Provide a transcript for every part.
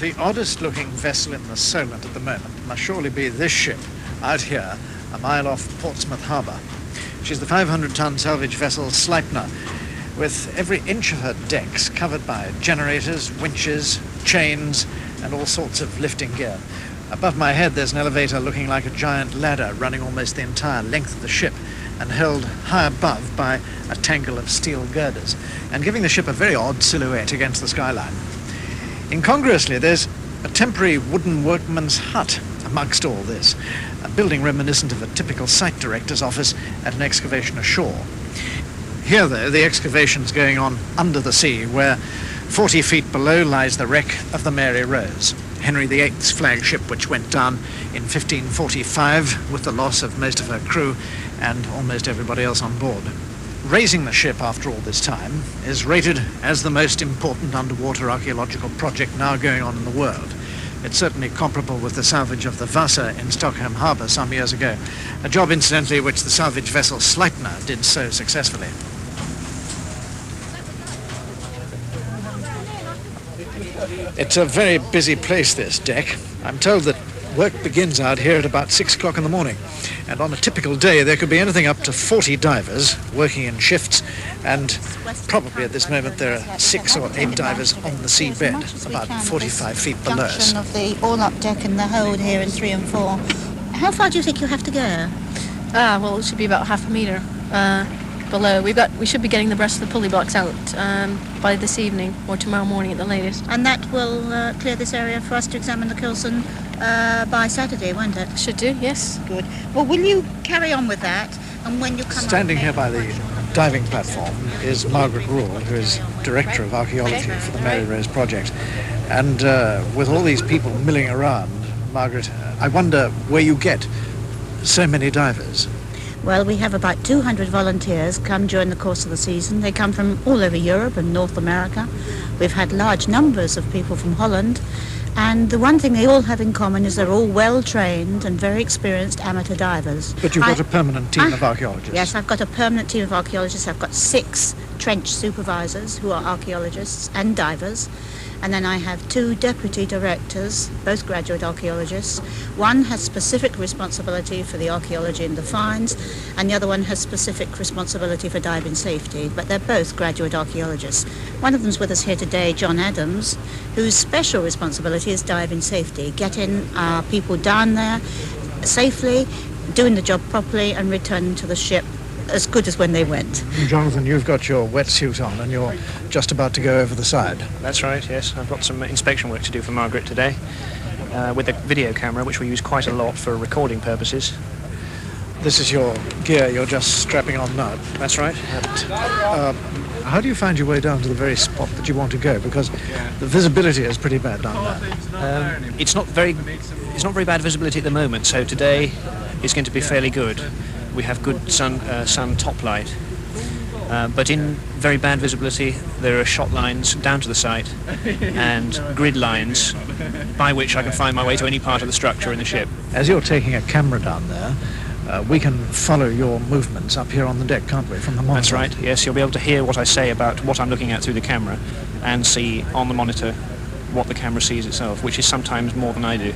The oddest looking vessel in the Solent at the moment must surely be this ship out here, a mile off Portsmouth Harbour. She's the 500-ton salvage vessel Sleipner, with every inch of her decks covered by generators, winches, chains, and all sorts of lifting gear. Above my head there's an elevator looking like a giant ladder running almost the entire length of the ship and held high above by a tangle of steel girders, and giving the ship a very odd silhouette against the skyline. Incongruously, there's a temporary wooden workman's hut amongst all this, a building reminiscent of a typical site director's office at an excavation ashore. Here, though, the excavation's going on under the sea, where 40 feet below lies the wreck of the Mary Rose, Henry VIII's flagship, which went down in 1545 with the loss of most of her crew and almost everybody else on board. Raising the ship after all this time is rated as the most important underwater archaeological project now going on in the world. It's certainly comparable with the salvage of the Vasa in Stockholm Harbour some years ago, a job incidentally which the salvage vessel Sleipner did so successfully. It's a very busy place, this deck. I'm told that work begins out here at about 6 o'clock in the morning, and on a typical day there could be anything up to 40 divers working in shifts, and probably at this moment there are 6 or 8 divers on the seabed, about 45 feet below us. Junction of the all-up deck and the hold here in 3 and 4. How far do you think you have to go? Well, it should be about half a metre below. We should be getting the rest of the pulley blocks out by this evening or tomorrow morning at the latest. And that will clear this area for us to examine the Coulson by Saturday, won't it? Should do, yes. Good. Well, will you carry on with that? And when you come Standing here by the diving platform is Margaret Rule, who is Director of Archaeology for the Mary Rose Project. And with all these people milling around, Margaret, I wonder where you get so many divers. Well, we have about 200 volunteers come during the course of the season. They come from all over Europe and North America. We've had large numbers of people from Holland. And the one thing they all have in common is they're all well-trained and very experienced amateur divers. But you've got a permanent team of archaeologists. Yes, I've got a permanent team of archaeologists. I've got 6 trench supervisors who are archaeologists and divers. And then I have 2 deputy directors, both graduate archaeologists. One has specific responsibility for the archaeology and the finds, and the other one has specific responsibility for diving safety, but they're both graduate archaeologists. One of them's with us here today, John Adams, whose special responsibility is diving safety, getting our people down there safely, doing the job properly, and returning to the ship as good as when they went. Jonathan, you've got your wetsuit on and you're just about to go over the side. That's right, yes. I've got some inspection work to do for Margaret today with a video camera, which we use quite a lot for recording purposes. This is your gear you're just strapping on now. That's right. And, how do you find your way down to the very spot that you want to go? Because the visibility is pretty bad down there. It's not very bad visibility at the moment, so today is going to be fairly good. We have good sun top light, but in very bad visibility there are shot lines down to the site and grid lines by which I can find my way to any part of the structure in the ship. As you're taking a camera down there, we can follow your movements up here on the deck, can't we, from the monitor? That's right, yes. You'll be able to hear what I say about what I'm looking at through the camera and see on the monitor what the camera sees itself, which is sometimes more than I do.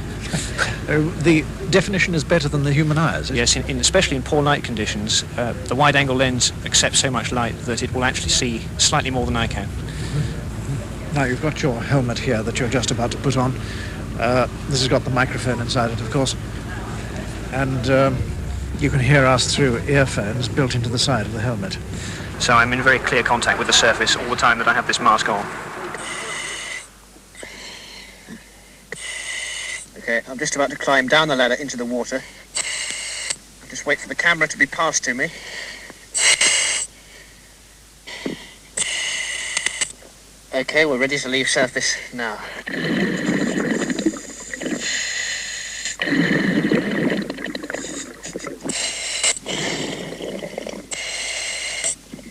The definition is better than the human eye, is it? Yes, especially in poor light conditions. The wide-angle lens accepts so much light that it will actually see slightly more than I can. Now, you've got your helmet here that you're just about to put on. This has got the microphone inside it, of course. And you can hear us through earphones built into the side of the helmet. So I'm in very clear contact with the surface all the time that I have this mask on. Okay, I'm just about to climb down the ladder into the water. I'll just wait for the camera to be passed to me. Okay, we're ready to leave surface now.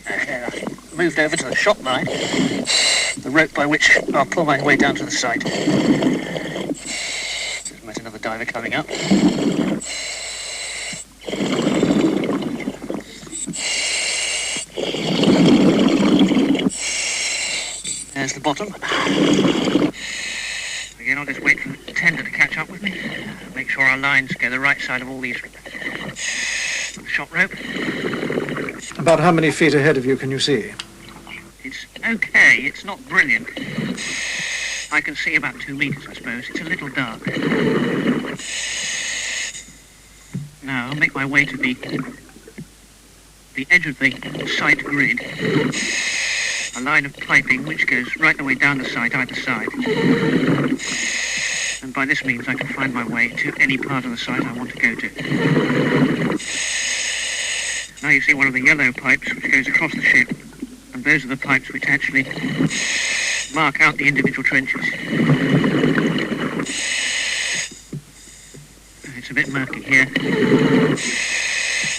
Okay, I've moved over to the shot line, the rope by which I'll pull my way down to the site. Another diver coming up. There's the bottom. Again, I'll just wait for the tender to catch up with me. Make sure our lines go the right side of all these shot rope. About how many feet ahead of you can you see? It's okay, it's not brilliant. I can see about 2 meters, I suppose. It's a little dark. Now, I'll make my way to the edge of the site grid. A line of piping which goes right the way down the site, either side. And by this means I can find my way to any part of the site I want to go to. Now you see one of the yellow pipes which goes across the ship, and those are the pipes which actually mark out the individual trenches. It's a bit murky here,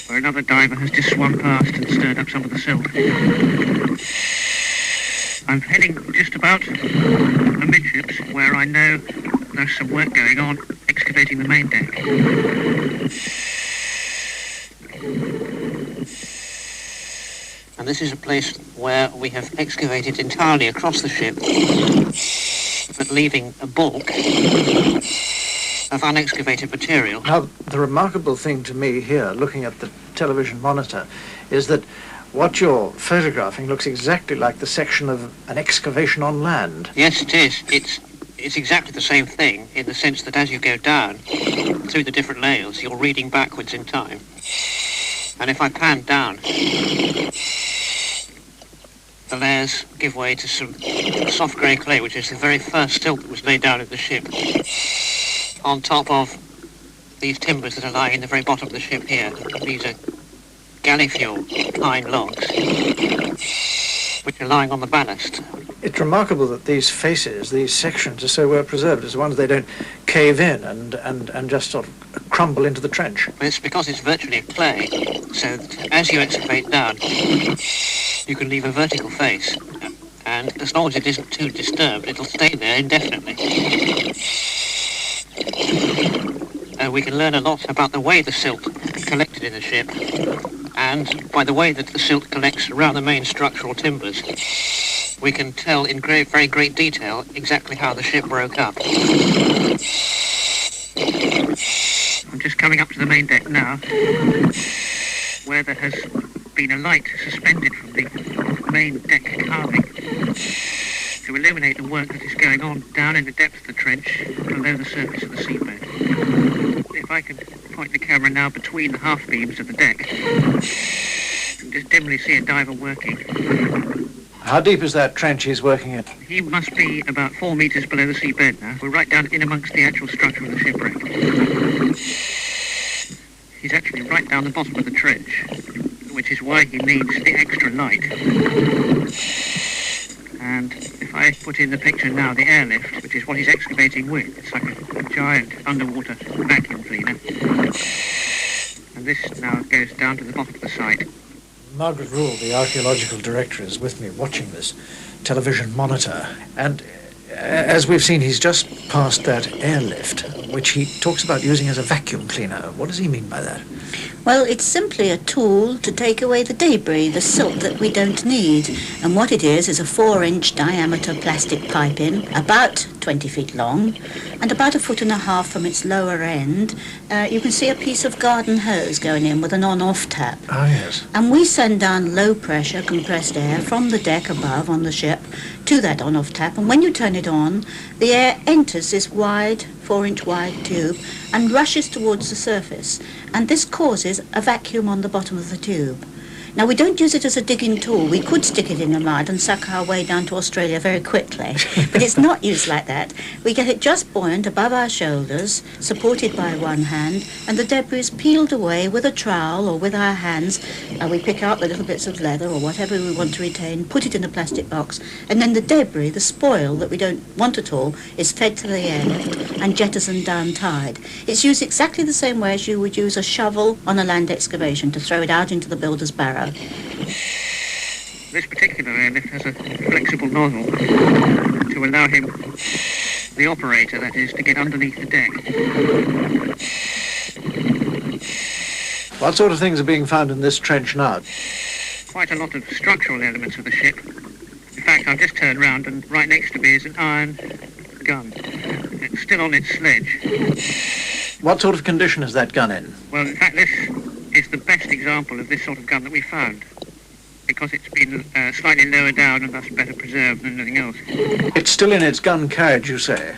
where another diver has just swum past and stirred up some of the silt. I'm heading just about amidships, where I know there's some work going on excavating the main deck. And this is a place where we have excavated entirely across the ship, but leaving a bulk of unexcavated material. Now, the remarkable thing to me here, looking at the television monitor, is that what you're photographing looks exactly like the section of an excavation on land. Yes, it is. It's exactly the same thing, in the sense that as you go down through the different layers, you're reading backwards in time. And if I pan down, the layers give way to some soft grey clay, which is the very first silt that was laid down in the ship, on top of these timbers that are lying in the very bottom of the ship here. These are galley fuel pine logs, which are lying on the ballast. It's remarkable that these faces, these sections, are so well preserved as the ones they don't cave in and just sort of crumble into the trench. It's because it's virtually a clay, so that as you excavate down, you can leave a vertical face, and as long as it isn't too disturbed, it'll stay there indefinitely. We can learn a lot about the way the silt collected in the ship, and by the way that the silt collects around the main structural timbers, we can tell in very great detail exactly how the ship broke up. I'm just coming up to the main deck now, where there has been a light suspended from the main deck carving to illuminate the work that is going on down in the depth of the trench below the surface of the seabed. If I can point the camera now between the half beams of the deck, you can just dimly see a diver working. How deep is that trench he's working in? He must be about 4 meters below the seabed now. We're right down in amongst the actual structure of the shipwreck. He's actually right down the bottom of the trench, which is why he needs the extra light. And if I put in the picture now, the airlift, which is what he's excavating with, it's like a giant underwater vacuum cleaner. And this now goes down to the bottom of the site. Margaret Rule, the archaeological director, is with me watching this television monitor. And as we've seen, he's just passed that airlift, which he talks about using as a vacuum cleaner. What does he mean by that? Well, it's simply a tool to take away the debris, the silt that we don't need. And what it is a 4-inch diameter plastic piping, about 20 feet long, and about 1.5 foot from its lower end. You can see a piece of garden hose going in with an on-off tap. Oh, yes. And we send down low-pressure compressed air from the deck above on the ship to that on-off tap. And when you turn it on, the air enters this wide, 4-inch wide tube and rushes towards the surface. And this causes a vacuum on the bottom of the tube. Now, we don't use it as a digging tool. We could stick it in the mud and suck our way down to Australia very quickly, but it's not used like that. We get it just buoyant above our shoulders, supported by one hand, and the debris is peeled away with a trowel or with our hands. We pick out the little bits of leather or whatever we want to retain, put it in a plastic box, and then the debris, the spoil that we don't want at all, is fed to the airlift and jettisoned down tide. It's used exactly the same way as you would use a shovel on a land excavation to throw it out into the builder's barrow. This particular airlift has a flexible nozzle to allow him, the operator that is, to get underneath the deck. What sort of things are being found in this trench now? Quite a lot of structural elements of the ship. In fact, I've just turned round and right next to me is an iron gun. still on its sledge. What sort of condition is that gun in? Well, in fact, this is the best example of this sort of gun that we found, because it's been slightly lower down and thus better preserved than anything else. It's still in its gun carriage, you say?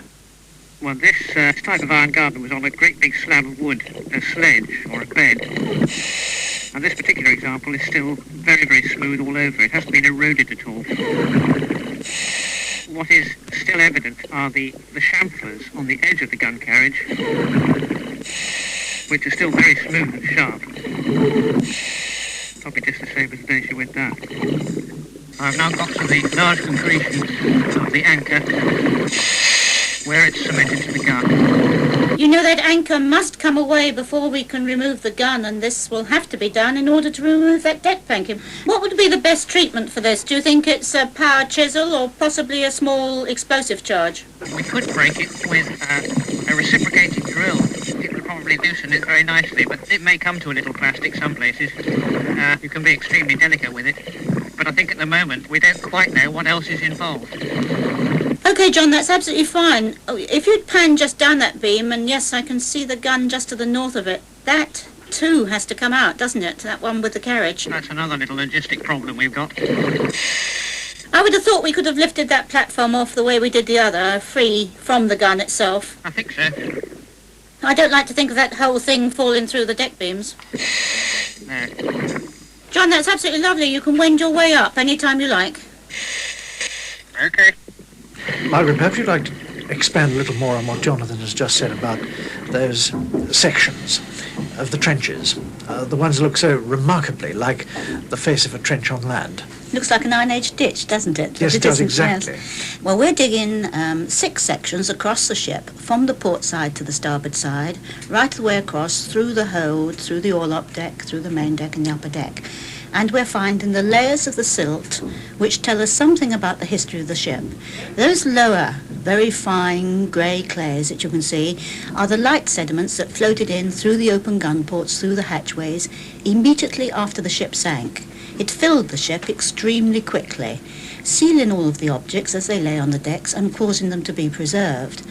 Well, this type of iron gun was on a great big slab of wood, a sledge or a bed. And this particular example is still very, very smooth all over. It hasn't been eroded at all. What is still evident are the chamfers on the edge of the gun carriage, which are still very smooth and sharp. Probably just the same as the day she went down. I've now got to the large concretions of the anchor, where it's cemented to the gun. You know that anchor must come away before we can remove the gun, and this will have to be done in order to remove that deck planking. What would be the best treatment for this? Do you think it's a power chisel or possibly a small explosive charge? We could break it with a reciprocating drill. It would probably loosen it very nicely, but it may come to a little plastic some places. You can be extremely delicate with it. But I think at the moment we don't quite know what else is involved. OK, John, that's absolutely fine. If you'd pan just down that beam, and yes, I can see the gun just to the north of it, that too has to come out, doesn't it? That one with the carriage. That's another little logistic problem we've got. I would have thought we could have lifted that platform off the way we did the other, free from the gun itself. I think so. I don't like to think of that whole thing falling through the deck beams. No. John, that's absolutely lovely. You can wend your way up any time you like. OK. Margaret, perhaps you'd like to expand a little more on what Jonathan has just said about those sections of the trenches, the ones that look so remarkably like the face of a trench on land. Looks like an Iron Age ditch, doesn't it? Yes, it does, exactly. Yes. Well, we're digging 6 sections across the ship, from the port side to the starboard side, right the way across, through the hold, through the orlop deck, through the main deck and the upper deck. And we're finding the layers of the silt which tell us something about the history of the ship. Those lower, very fine grey clays that you can see are the light sediments that floated in through the open gun ports, through the hatchways, immediately after the ship sank. It filled the ship extremely quickly, sealing all of the objects as they lay on the decks and causing them to be preserved.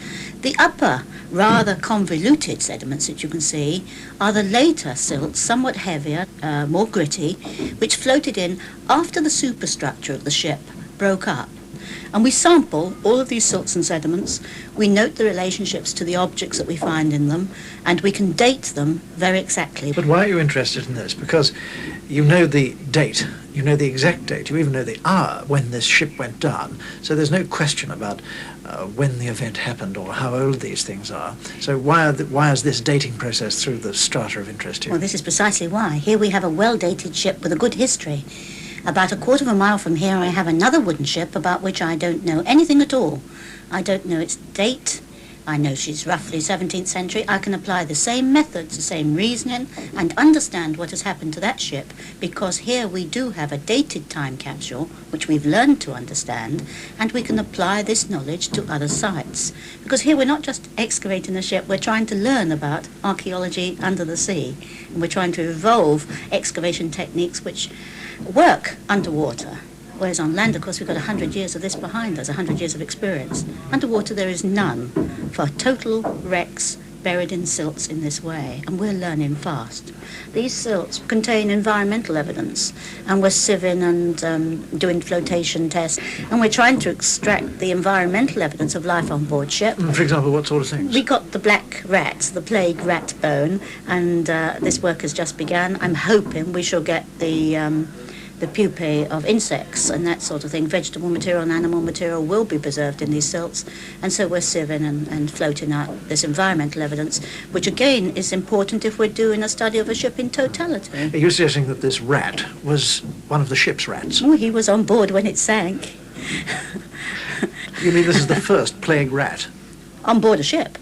The upper, rather convoluted sediments that you can see are the later silts, somewhat heavier, more gritty, which floated in after the superstructure of the ship broke up. And we sample all of these silts and sediments, we note the relationships to the objects that we find in them, and we can date them very exactly. But why are you interested in this? Because you know the date, you know the exact date, you even know the hour when this ship went down, so there's no question about when the event happened or how old these things are. So why is this dating process through the strata of interest to you? Well, this is precisely why. Here we have a well-dated ship with a good history. About a quarter of a mile from here I have another wooden ship about which I don't know anything at all. I don't know its date. I know she's roughly 17th century. I can apply the same methods, the same reasoning, and understand what has happened to that ship, because here we do have a dated time capsule, which we've learned to understand, and we can apply this knowledge to other sites. Because here we're not just excavating a ship, we're trying to learn about archaeology under the sea, and we're trying to evolve excavation techniques which work underwater. Whereas on land, of course, we've got 100 years of this behind us, 100 years of experience. Underwater, there is none for total wrecks buried in silts in this way, and we're learning fast. These silts contain environmental evidence, and we're sieving and doing flotation tests, and we're trying to extract the environmental evidence of life on board ship. For example, what sort of things? We got the black rats, the plague rat bone, and this work has just begun. I'm hoping we shall get the pupae of insects and that sort of thing. Vegetable material and animal material will be preserved in these silts, and so we're sieving and floating out this environmental evidence, which again is important if we're doing a study of a ship in totality. Are you suggesting that this rat was one of the ship's rats? Oh, he was on board when it sank. You mean this is the first plague rat? On board a ship.